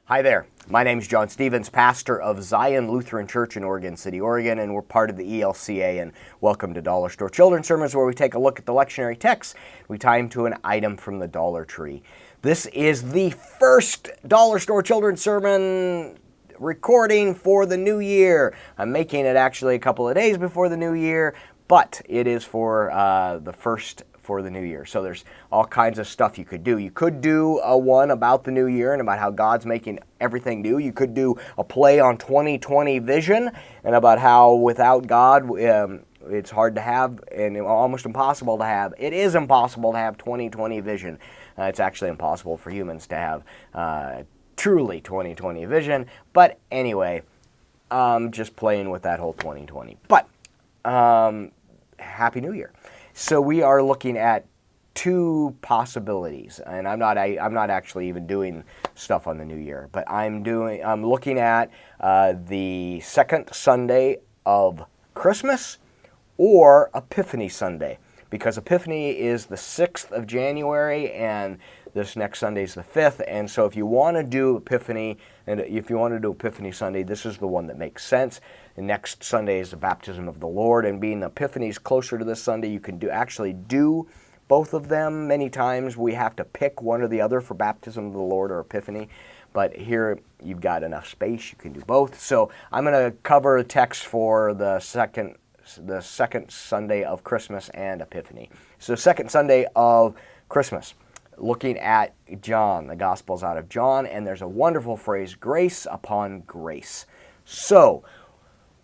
Hi there, my name is John Stevens, pastor of Zion Lutheran Church in Oregon City, Oregon, and we're part of the ELCA, and welcome to Dollar Store Children's Sermons, where we take a look at the lectionary text. We tie them to an item from the Dollar Tree. This is the first Dollar Store Children's Sermon recording for the new year. I'm making it actually a couple of days before the new year, but it is for the first for the new year. So there's all kinds of stuff you could do. You could do a one about the new year and about how God's making everything new. You could do a play on 2020 vision and about how without God it's hard to have and almost impossible to have. It is impossible to have 2020 vision. It's actually impossible for humans to have truly 2020 vision. But anyway, just playing with that whole 2020. But Happy New Year. So we are looking at two possibilities, and I'm not actually even doing stuff on the new year, but I'm looking at the second Sunday of Christmas or Epiphany Sunday, because Epiphany is the 6th of January and this next Sunday is the 5th, and so if you want to do Epiphany, and if you want to do Epiphany Sunday, this is the one that makes sense. The next Sunday is the Baptism of the Lord, and being Epiphany is closer to this Sunday, you can actually do both of them. Many times we have to pick one or the other for Baptism of the Lord or Epiphany, but here you've got enough space, you can do both. So I'm going to cover a text for the second Sunday of Christmas and Epiphany. So second Sunday of Christmas, looking at John, the Gospels out of John, and there's a wonderful phrase, grace upon grace. So,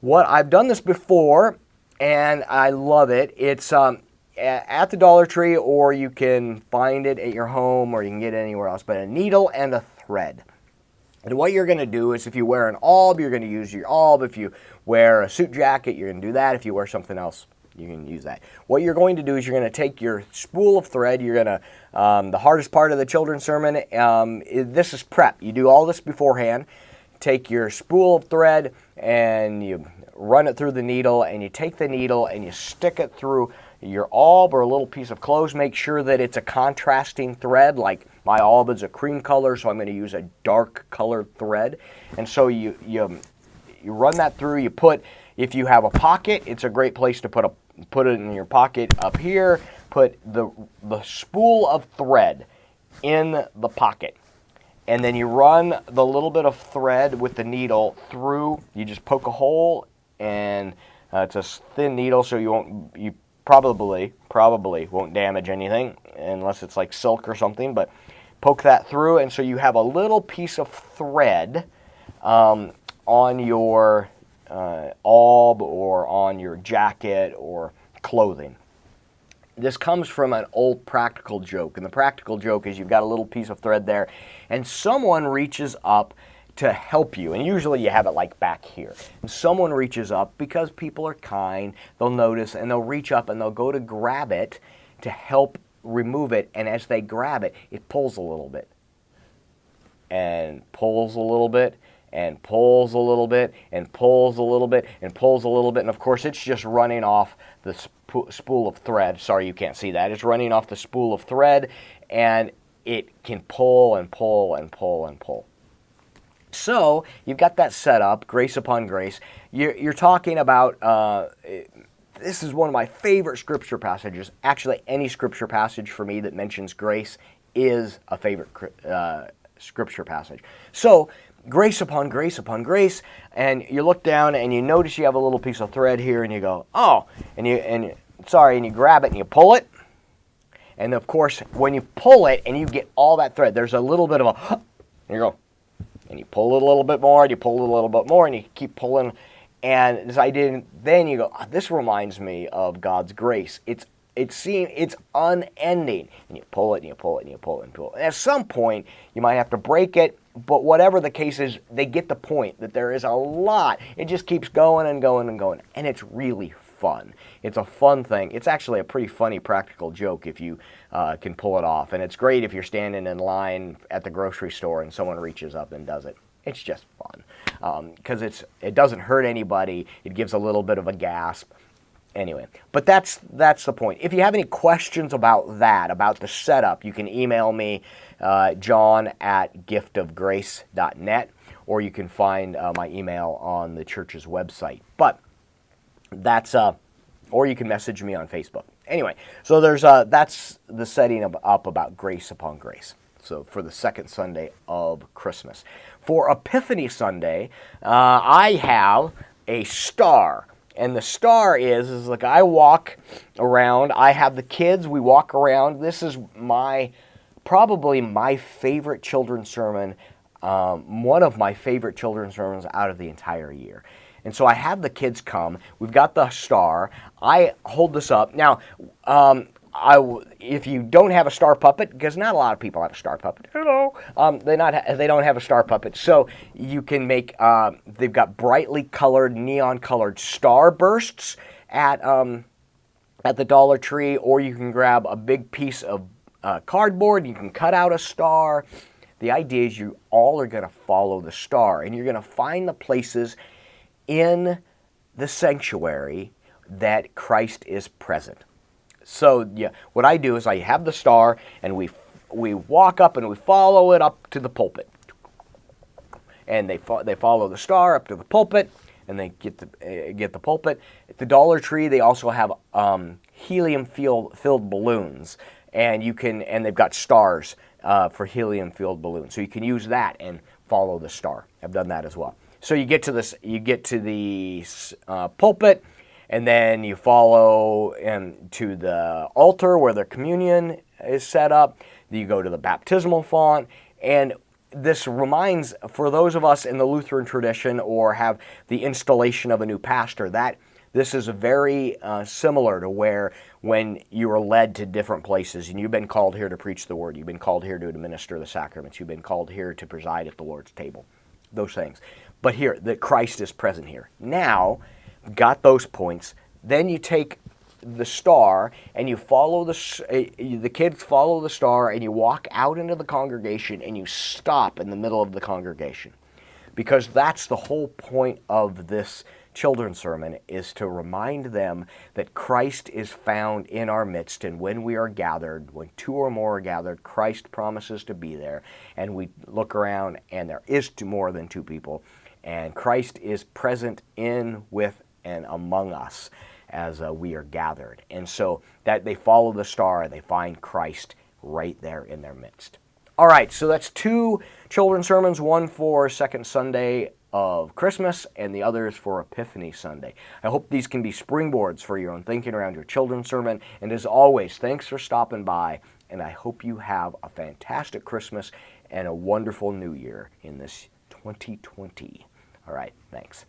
what I've done this before, and I love it. It's at the Dollar Tree, or you can find it at your home, or you can get it anywhere else, but a needle and a thread. And what you're going to do is if you wear an alb, you're going to use your alb. If you wear a suit jacket, you're going to do that. If you wear something else, you can use that. What you're going to do is you're going to take your spool of thread. You're going to, the hardest part of the children's sermon, this is prep. You do all this beforehand. Take your spool of thread and you run it through the needle, and you take the needle and you stick it through your alb or a little piece of clothes. Make sure that it's a contrasting thread. Like my alb is a cream color, so I'm going to use a dark colored thread. And so you run that through. You put, if you have a pocket, it's a great place to put it in your pocket up here. Put the spool of thread in the pocket. And then you run the little bit of thread with the needle through. You just poke a hole, and it's a thin needle, so you probably won't damage anything unless it's like silk or something. But poke that through, and so you have a little piece of thread on your alb or on your jacket or clothing. This comes from an old practical joke, and the practical joke is you've got a little piece of thread there, and someone reaches up to help you, and usually you have it like back here. And someone reaches up because people are kind, they'll notice, and they'll reach up and they'll go to grab it to help remove it, and as they grab it, it pulls a little bit, and pulls a little bit, and pulls a little bit, and pulls a little bit, and pulls a little bit, and of course it's just running off the spool of thread. Sorry, you can't see that. It's running off the spool of thread, and it can pull and pull and pull and pull. So you've got that set up, grace upon grace. You're talking about, this is one of my favorite scripture passages. Actually, any scripture passage for me that mentions grace is a favorite scripture passage. So, grace upon grace upon grace, and you look down and you notice you have a little piece of thread here, and you go, oh, and you grab it and you pull it, and of course when you pull it and you get all that thread, there's a little bit of a, and you go, and you pull it a little bit more, and you pull it a little bit more, and you keep pulling, and as I did, then you go, oh, this reminds me of God's grace. It's unending, and you pull it and you pull it and you pull it and pull it. And at some point you might have to break it. But whatever the case is, they get the point that there is a lot. It just keeps going and going and going. And it's really fun. It's a fun thing. It's actually a pretty funny practical joke if you can pull it off. And it's great if you're standing in line at the grocery store and someone reaches up and does it. It's just fun. Because it doesn't hurt anybody. It gives a little bit of a gasp. Anyway, but that's the point. If you have any questions about that, about the setup, you can email me, john@giftofgrace.net, or you can find my email on the church's website. But that's or you can message me on Facebook. Anyway, so that's the setting up about grace upon grace. So for the second Sunday of Christmas. For Epiphany Sunday, I have a star. And the star is like I walk around. I have the kids. We walk around. This is probably my favorite children's sermon, one of my favorite children's sermons out of the entire year. And so I have the kids come. We've got the star. I hold this up. Now, if you don't have a star puppet, because not a lot of people have a star puppet, hello, they don't have a star puppet, so you can make. They've got brightly colored, neon-colored star bursts at the Dollar Tree, or you can grab a big piece of cardboard. You can cut out a star. The idea is you all are going to follow the star, and you're going to find the places in the sanctuary that Christ is present. So yeah, what I do is I have the star, and we walk up and we follow it up to the pulpit, and they follow the star up to the pulpit, and they get the pulpit. At the Dollar Tree, they also have helium-filled balloons, and they've got stars for helium-filled balloons, so you can use that and follow the star. I've done that as well. So you get to the pulpit. And then you follow to the altar where the communion is set up. You go to the Baptismal Font. And this reminds, for those of us in the Lutheran tradition or have the installation of a new pastor, that this is very similar to where when you are led to different places and you've been called here to preach the word, you've been called here to administer the sacraments, you've been called here to preside at the Lord's table, those things. But here, that Christ is present here. Now, got those points, then you take the star and you follow the kids follow the star, and you walk out into the congregation and you stop in the middle of the congregation, because that's the whole point of this children's sermon, is to remind them that Christ is found in our midst, and when we are gathered, when two or more are gathered, Christ promises to be there, and we look around and there is more than two people, and Christ is present in, with, and among us as we are gathered. And so that they follow the star and they find Christ right there in their midst. All right, so that's two children's sermons, one for second Sunday of Christmas and the others for Epiphany Sunday. I hope these can be springboards for your own thinking around your children's sermon. And as always, thanks for stopping by, and I hope you have a fantastic Christmas and a wonderful New Year in this 2020. All right, thanks.